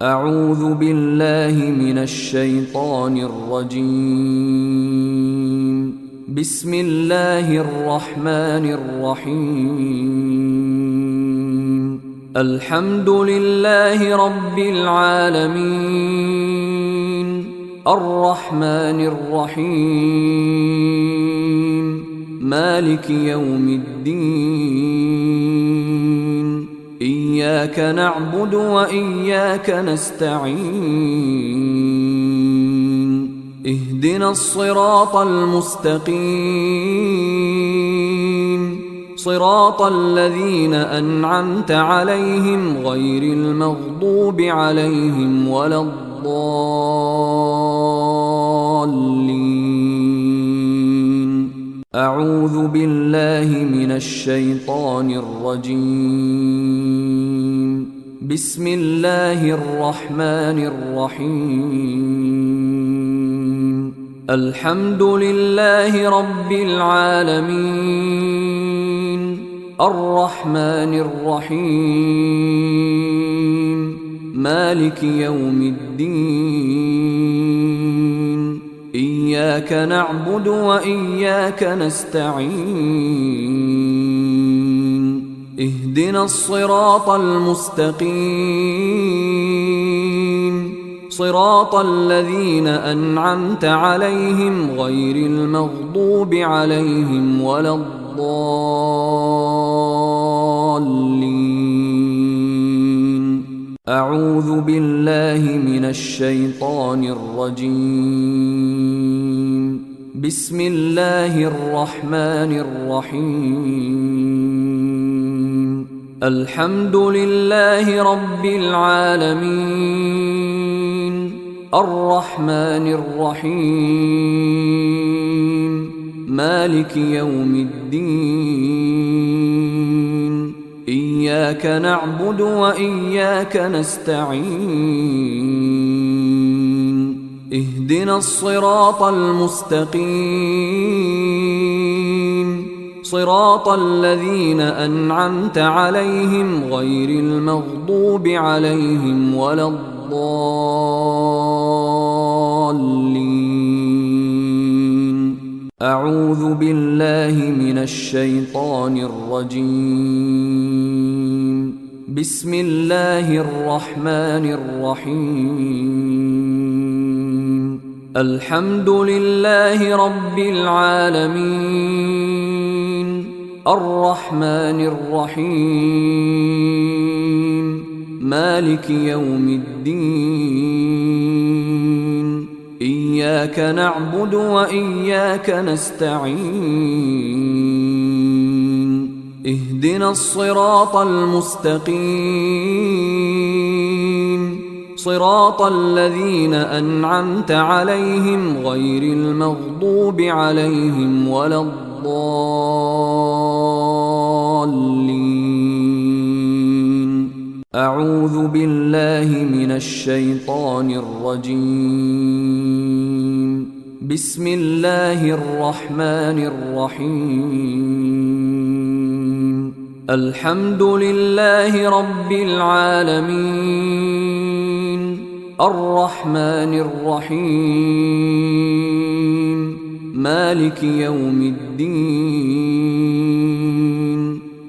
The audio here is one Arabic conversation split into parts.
أعوذ بالله من الشيطان الرجيم. بسم الله الرحمن الرحيم. الحمد لله رب العالمين، الرحمن الرحيم، مالك يوم الدين. إياك نعبد وإياك نستعين. اهدنا الصراط المستقيم، صراط الذين أنعمت عليهم غير المغضوب عليهم ولا الضالين. أعوذ بالله من الشيطان الرجيم. بسم الله الرحمن الرحيم. الحمد لله رب العالمين، الرحمن الرحيم، مالك يوم الدين. إياك نعبد وإياك نستعين. اهدنا الصراط المستقيم، صراط الذين أنعمت عليهم غير المغضوب عليهم ولا الضالين. أعوذ بالله من الشيطان الرجيم. بسم الله الرحمن الرحيم. الحمد لله رب العالمين، الرحمن الرحيم، مالك يوم الدين. إياك نعبد وإياك نستعين. اهدنا الصراط المستقيم، صراط الذين أنعمت عليهم غير المغضوب عليهم ولا الضالين. أعوذ بالله من الشيطان الرجيم. بسم الله الرحمن الرحيم. الحمد لله رب العالمين، الرحمن الرحيم، مالك يوم الدين. إياك نعبد وإياك نستعين. اهدنا الصراط المستقيم، صراط الذين أنعمت عليهم غير المغضوب عليهم ولا الضالين. أعوذ بالله من الشيطان الرجيم. بسم الله الرحمن الرحيم. الحمد لله رب العالمين، الرحمن الرحيم، مالك يوم الدين.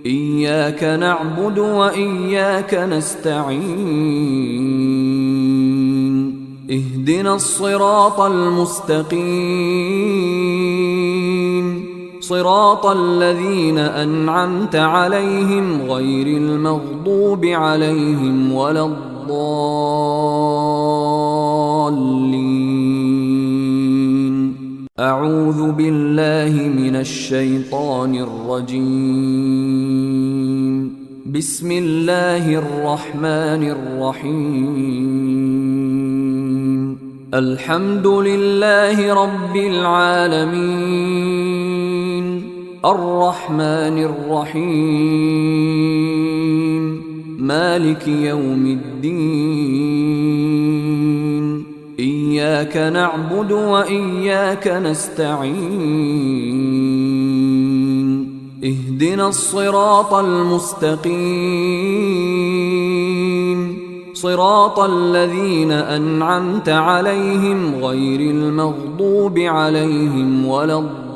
إياك نعبد وإياك نستعين. اهدنا الصراط المستقيم، صراط الذين أنعمت عليهم غير المغضوب عليهم ولا الضالين. أعوذ بالله من الشيطان الرجيم. بسم الله الرحمن الرحيم. الحمد لله رب العالمين، الرحمن الرحيم، مالك يوم الدين. إياك نعبد وإياك نستعين. اهدنا الصراط المستقيم، صراط الذين أنعمت عليهم غير المغضوب عليهم ولا الضالين.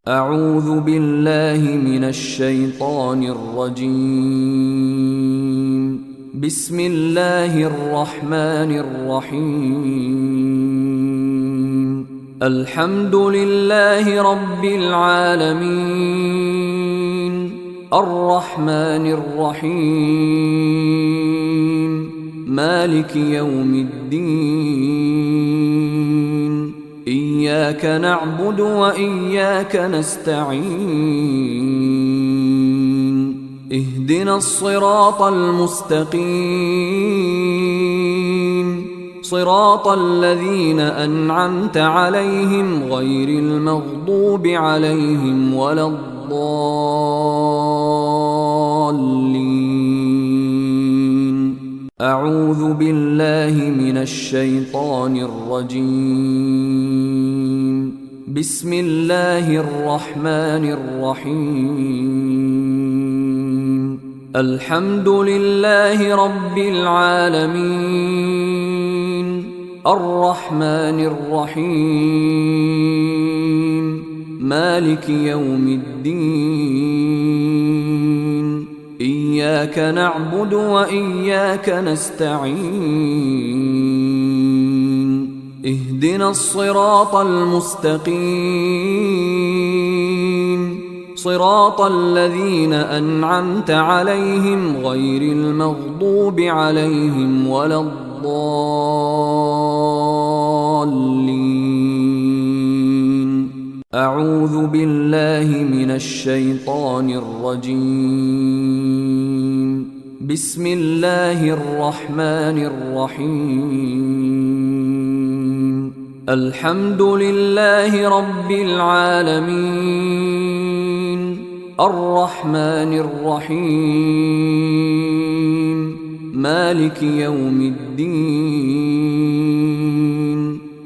أعوذ بالله من الشيطان الرجيم. بسم الله الرحمن الرحيم. الحمد لله رب العالمين، الرحمن الرحيم، مالك يوم الدين. إياك نعبد وإياك نستعين. اهدنا الصراط المستقيم، صراط الذين أنعمت عليهم غير المغضوب عليهم ولا الضالين. أعوذ بالله من الشيطان الرجيم. بسم الله الرحمن الرحيم. الحمد لله رب العالمين، الرحمن الرحيم، مالك يوم الدين. إياك نعبد وإياك نستعين. اهدنا الصراط المستقيم، صراط الذين أنعمت عليهم غير المغضوب عليهم ولا الضالين. أعوذ بالله من الشيطان الرجيم. بسم الله الرحمن الرحيم. الحمد لله رب العالمين، الرحمن الرحيم، مالك يوم الدين.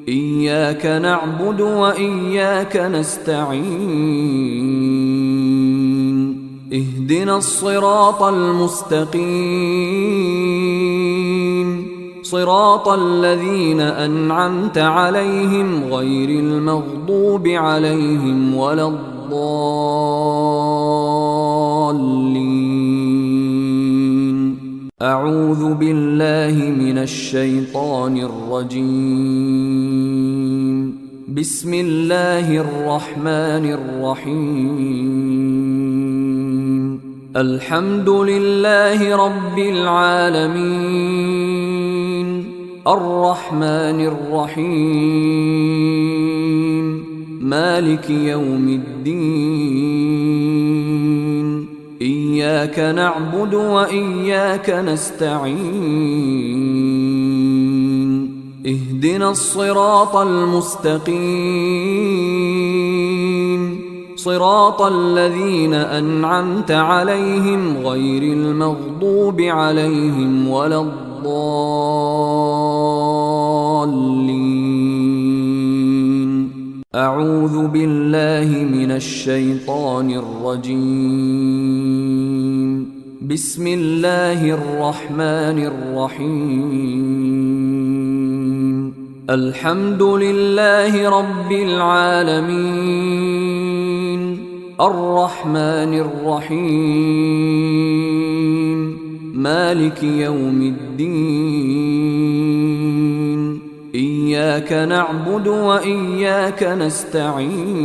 إياك نعبد وإياك نستعين. اهدنا الصراط المستقيم، صراط الذين أنعمت عليهم غير المغضوب عليهم ولا الضالين. أعوذ بالله من الشيطان الرجيم. بسم الله الرحمن الرحيم. الحمد لله رب العالمين، الرحمن الرحيم، مالك يوم الدين. إياك نعبد وإياك نستعين. اهدنا الصراط المستقيم، صراط الذين أنعمت عليهم غير المغضوب عليهم ولا الضالين. أعوذ بالله من الشيطان الرجيم. بسم الله الرحمن الرحيم. الحمد لله رب العالمين، الرحمن الرحيم، مالك يوم الدين. إياك نعبد وإياك نستعين.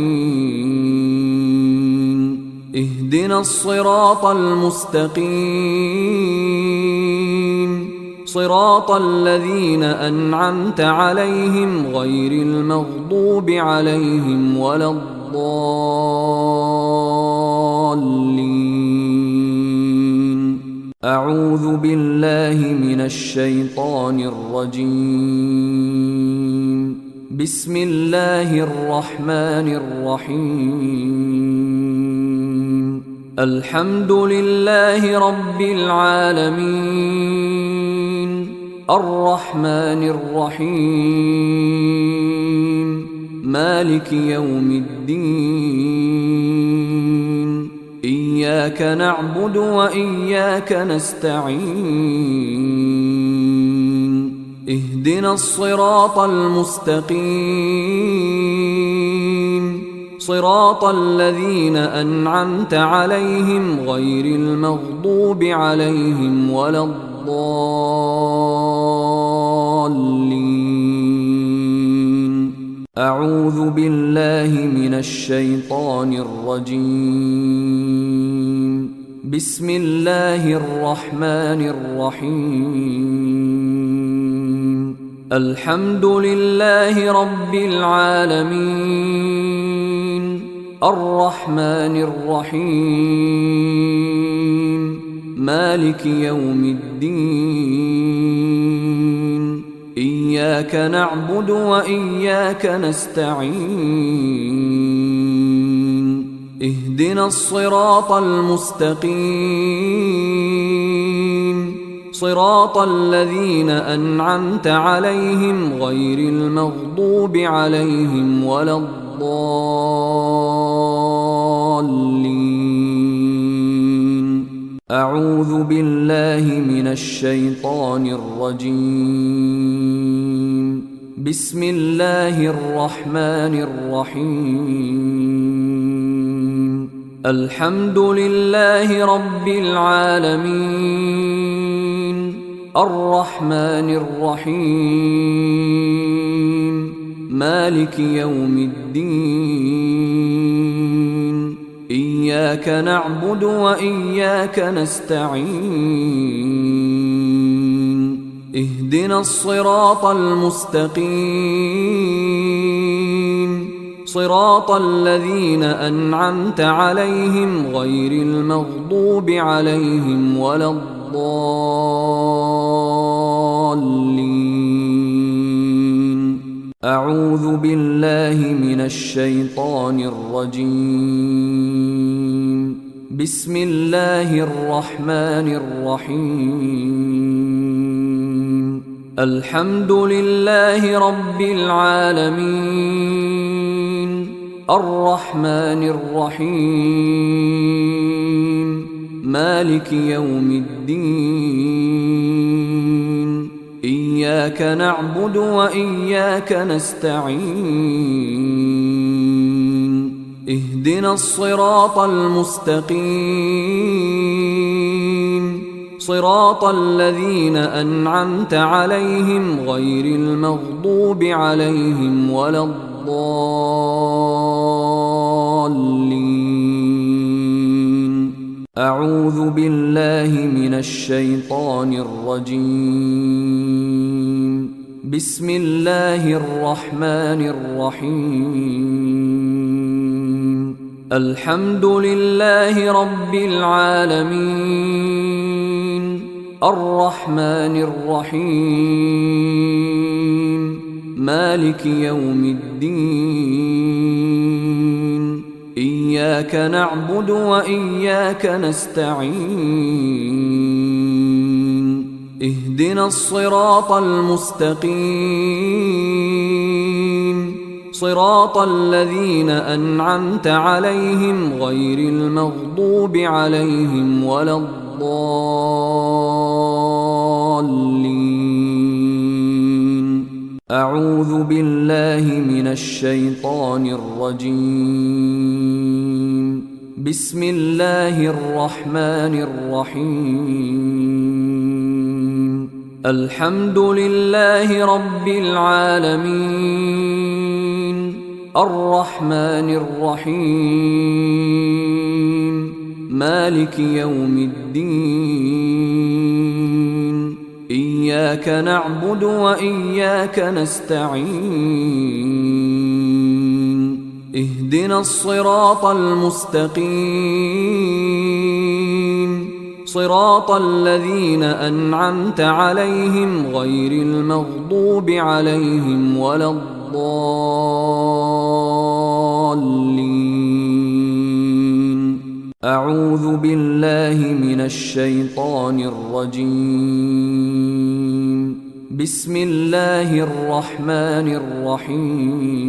اهدنا الصراط المستقيم، صراط الذين أنعمت عليهم غير المغضوب عليهم ولا الضالين. أعوذ بالله من الشيطان الرجيم. بسم الله الرحمن الرحيم. الحمد لله رب العالمين، الرحمن الرحيم، مالك يوم الدين. إياك نعبد وإياك نستعين اهدنا الصراط المستقيم صراط الذين أنعمت عليهم غير المغضوب عليهم ولا الضالين. أعوذ بالله من الشيطان الرجيم. بسم الله الرحمن الرحيم. الحمد لله رب العالمين الرحمن الرحيم مالك يوم الدين إياك نعبد وإياك نستعين اهدنا الصراط المستقيم صراط الذين أنعمت عليهم غير المغضوب عليهم ولا الضالين. أعوذ بالله من الشيطان الرجيم. بسم الله الرحمن الرحيم. الحمد لله رب العالمين الرحمن الرحيم مالك يوم الدين إياك نعبد وإياك نستعين اهدنا الصراط المستقيم صراط الذين أنعمت عليهم غير المغضوب عليهم ولا الضالين. أعوذ بالله من الشيطان الرجيم. بسم الله الرحمن الرحيم. الحمد لله رب العالمين الرحمن الرحيم مالك يوم الدين إياك نعبد وإياك نستعين اهدنا الصراط المستقيم صراط الذين أنعمت عليهم غير المغضوب عليهم ولا الضالين. أعوذ بالله من الشيطان الرجيم. بسم الله الرحمن الرحيم. الحمد لله رب العالمين الرحمن الرحيم مالك يوم الدين إياك نعبد وإياك نستعين اهدنا الصراط المستقيم صراط الذين أنعمت عليهم غير المغضوب عليهم ولا الضالين. أعوذ بالله من الشيطان الرجيم. بسم الله الرحمن الرحيم. الحمد لله رب العالمين الرحمن الرحيم مالك يوم الدين إياك نعبد وإياك نستعين اهدنا الصراط المستقيم صراط الذين أنعمت عليهم غير المغضوب عليهم ولا الضالين. أعوذ بالله من الشيطان الرجيم. بسم الله الرحمن الرحيم.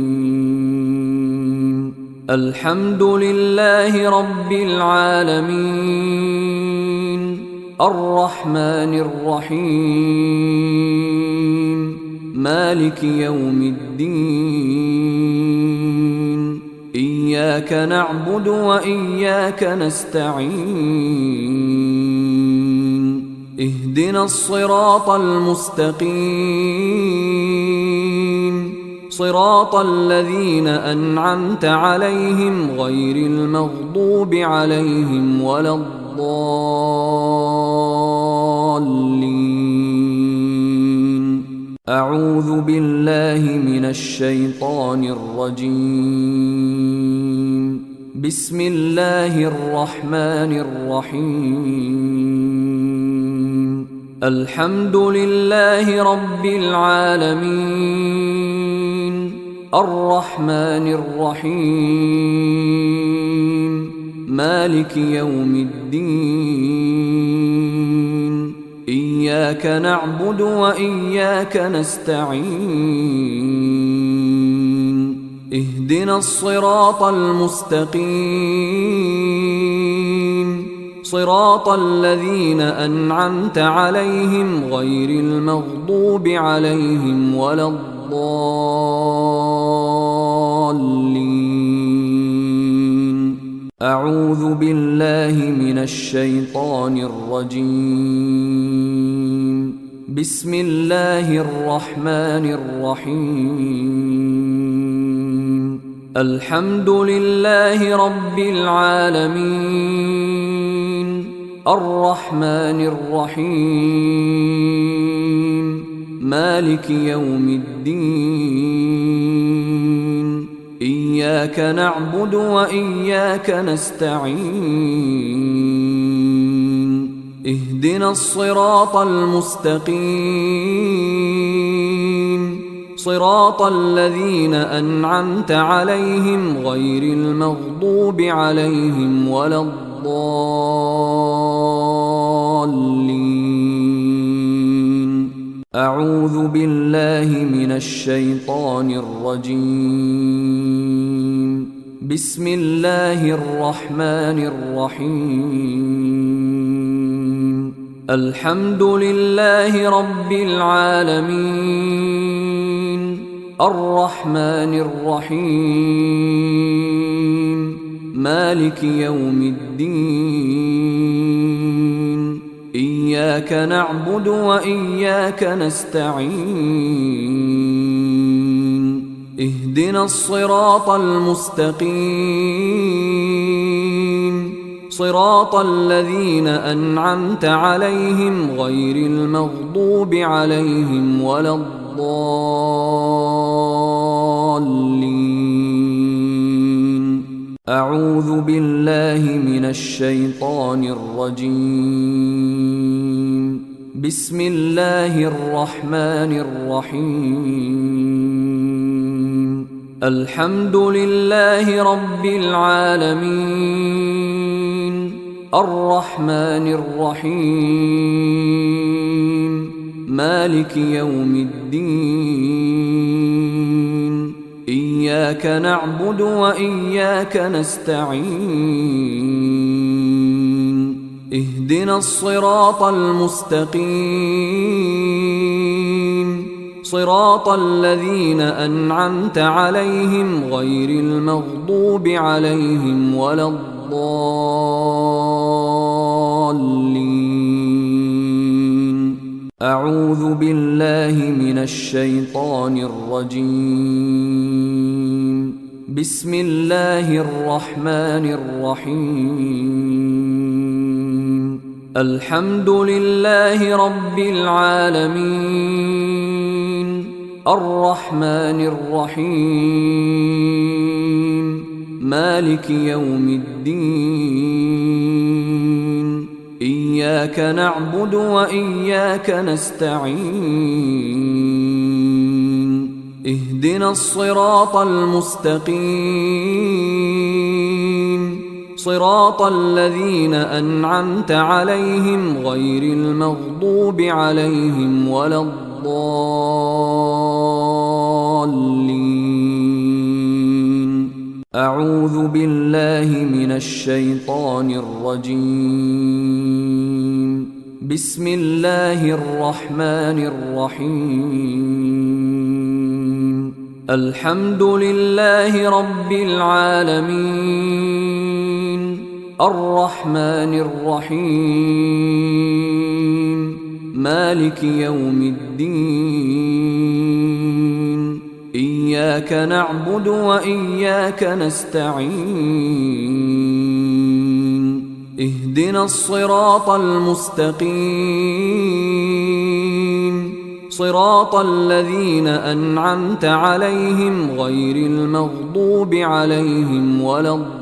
الحمد لله رب العالمين الرحمن الرحيم مالك يوم الدين إياك نعبد وإياك نستعين اهدنا الصراط المستقيم صراط الذين أنعمت عليهم غير المغضوب عليهم ولا الضالين أعوذ بالله من الشيطان الرجيم بسم الله الرحمن الرحيم الحمد لله رب العالمين الرحمن الرحيم مالك يوم الدين إياك نعبد وإياك نستعين اهدنا الصراط المستقيم صراط الذين أنعمت عليهم غير المغضوب عليهم ولا الضالين أعوذ بالله من الشيطان الرجيم بسم الله الرحمن الرحيم الحمد لله رب العالمين الرحمن الرحيم مالك يوم الدين إياك نعبد وإياك نستعين اهدنا الصراط المستقيم صراط الذين أنعمت عليهم غير المغضوب عليهم ولا الضالين أعوذ بالله من الشيطان الرجيم بسم الله الرحمن الرحيم الحمد لله رب العالمين الرحمن الرحيم مالك يوم الدين إياك نعبد وإياك نستعين اهدنا الصراط المستقيم صراط الذين أنعمت عليهم غير المغضوب عليهم ولا الضالين أعوذ بالله من الشيطان الرجيم بسم الله الرحمن الرحيم الحمد لله رب العالمين الرحمن الرحيم مالك يوم الدين إياك نعبد وإياك نستعين اهدنا الصراط المستقيم صراط الذين أنعمت عليهم غير المغضوب عليهم ولا الضالين أعوذ بالله من الشيطان الرجيم بسم الله الرحمن الرحيم الحمد لله رب العالمين الرحمن الرحيم مالك يوم الدين إياك نعبد وإياك نستعين اهدنا الصراط المستقيم صراط الذين أنعمت عليهم غير المغضوب عليهم ولا الضالين أعوذ بالله من الشيطان الرجيم. بسم الله الرحمن الرحيم. الحمد لله رب العالمين، الرحمن الرحيم، مالك يوم الدين، إياك نعبد وإياك نستعين، اهدنا الصراط المستقيم، صراط الذين أنعمت عليهم غير المغضوب عليهم ولا الضالين.